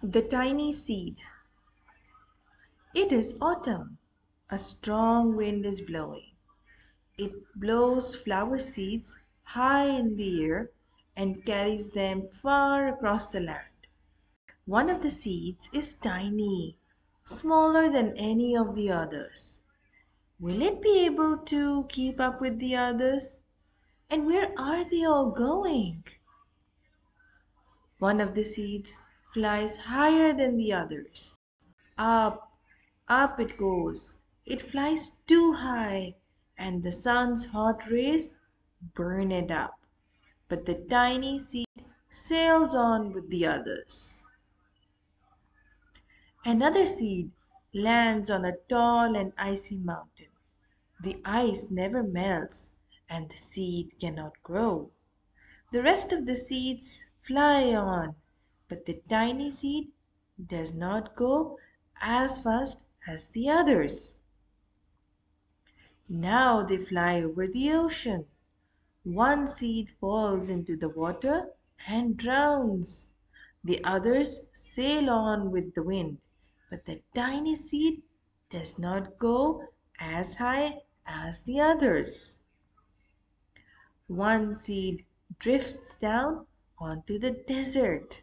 The tiny seed. It is autumn. A strong wind is blowing. It blows flower seeds high in the air and carries them far across the land. One of the seeds is tiny, smaller than any of the others. Will it be able to keep up with the others? And where are they all going? One of the seeds flies higher than the others. Up, up it goes. It flies too high, and the sun's hot rays burn it up. But the tiny seed sails on with the others. Another seed lands on a tall and icy mountain. The ice never melts, and the seed cannot grow. The rest of the seeds fly on, but the tiny seed does not go as fast as the others. Now they fly over the ocean. One seed falls into the water and drowns. The others sail on with the wind, but the tiny seed does not go as high as the others. One seed drifts down onto the desert.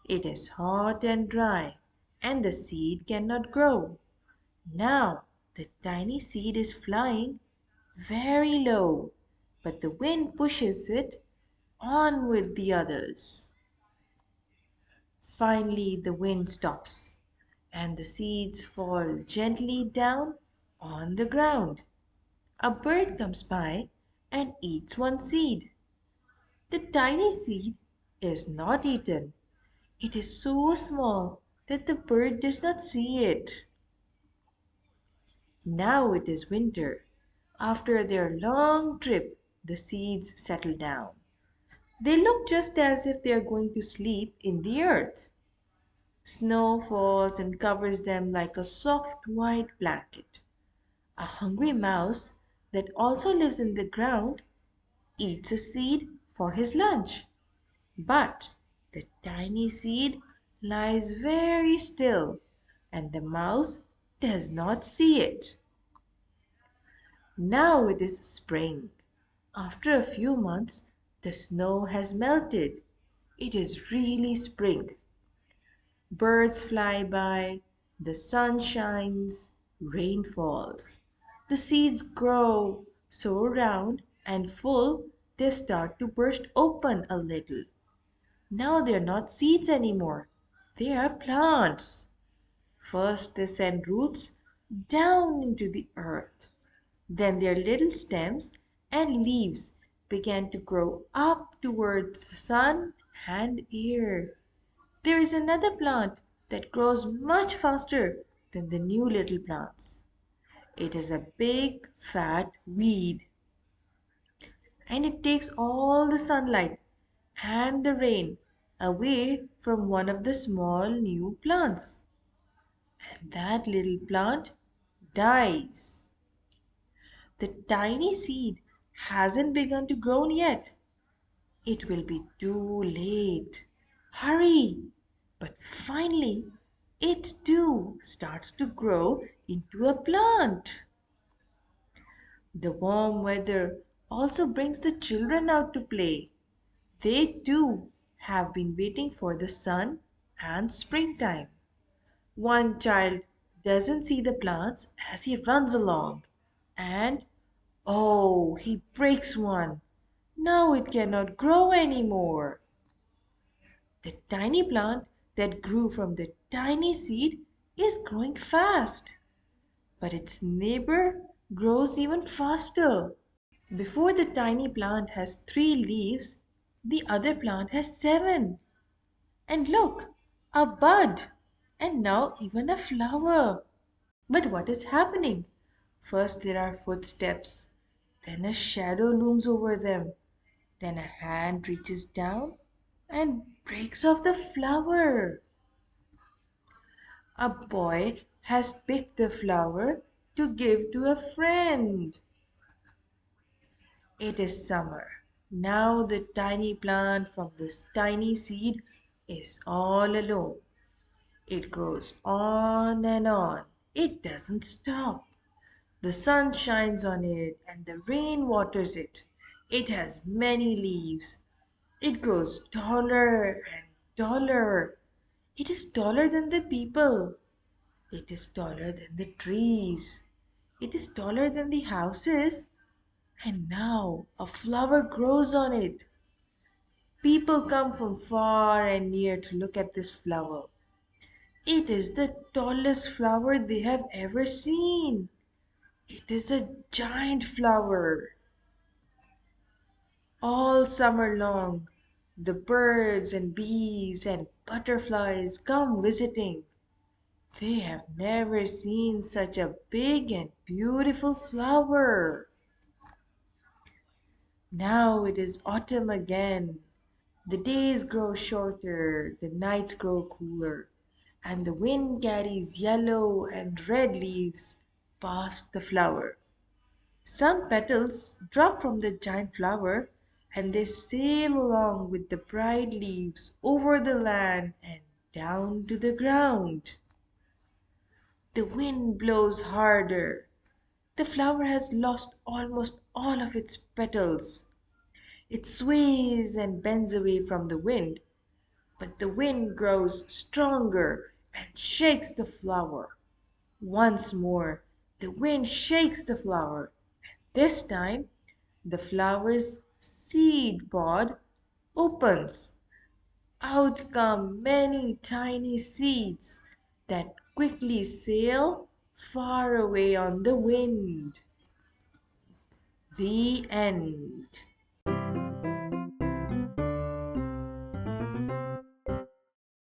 It is hot and dry, and the seed cannot grow. Now the tiny seed is flying very low, but the wind pushes it on with the others. Finally, the wind stops, and the seeds fall gently down on the ground. A bird comes by and eats one seed. The tiny seed is not eaten. It is so small that the bird does not see it. Now it is winter. After their long trip, the seeds settle down. They look just as if they are going to sleep in the earth. Snow falls and covers them like a soft white blanket. A hungry mouse that also lives in the ground eats a seed for his lunch. But the tiny seed lies very still, and the mouse does not see it. Now it is spring. After a few months, the snow has melted. It is really spring. Birds fly by, the sun shines, rain falls. The seeds grow so round and full they start to burst open a little. Now they are not seeds anymore. They are plants. First they send roots down into the earth. Then their little stems and leaves began to grow up towards the sun and air. There is another plant that grows much faster than the new little plants. It is a big, fat weed, and it takes all the sunlight and the rain away from one of the small new plants. And that little plant dies. The tiny seed hasn't begun to grow yet. It will be too late. Hurry! But finally, it too starts to grow into a plant. The warm weather also brings the children out to play. They too have been waiting for the sun and springtime. One child doesn't see the plants as he runs along, and oh, he breaks one. Now it cannot grow anymore. The tiny plant that grew from the tiny seed is growing fast, but its neighbor grows even faster. Before the tiny plant has three leaves, the other plant has seven. And look, a bud, and now even a flower. But what is happening? First there are footsteps, then a shadow looms over them, then a hand reaches down and breaks off the flower. A boy has picked the flower to give to a friend. It is summer. Now the tiny plant from this tiny seed is all alone. It grows on and on. It doesn't stop. The sun shines on it and the rain waters it. It has many leaves. It grows taller and taller. It is taller than the people. It is taller than the trees. It is taller than the houses. And now a flower grows on it. People come from far and near to look at this flower. It is the tallest flower they have ever seen. It is a giant flower. All summer long, the birds and bees and butterflies come visiting. They have never seen such a big and beautiful flower. Now it is autumn again. The days grow shorter, the nights grow cooler, and the wind carries yellow and red leaves past the flower. Some petals drop from the giant flower and they sail along with the bright leaves over the land and down to the ground. The wind blows harder. The flower has lost almost all of its petals. It sways and bends away from the wind, but the wind grows stronger and shakes the flower. Once more, the wind shakes the flower. This time, the flower's seed pod opens. Out come many tiny seeds that quickly sail far away on the wind. The end.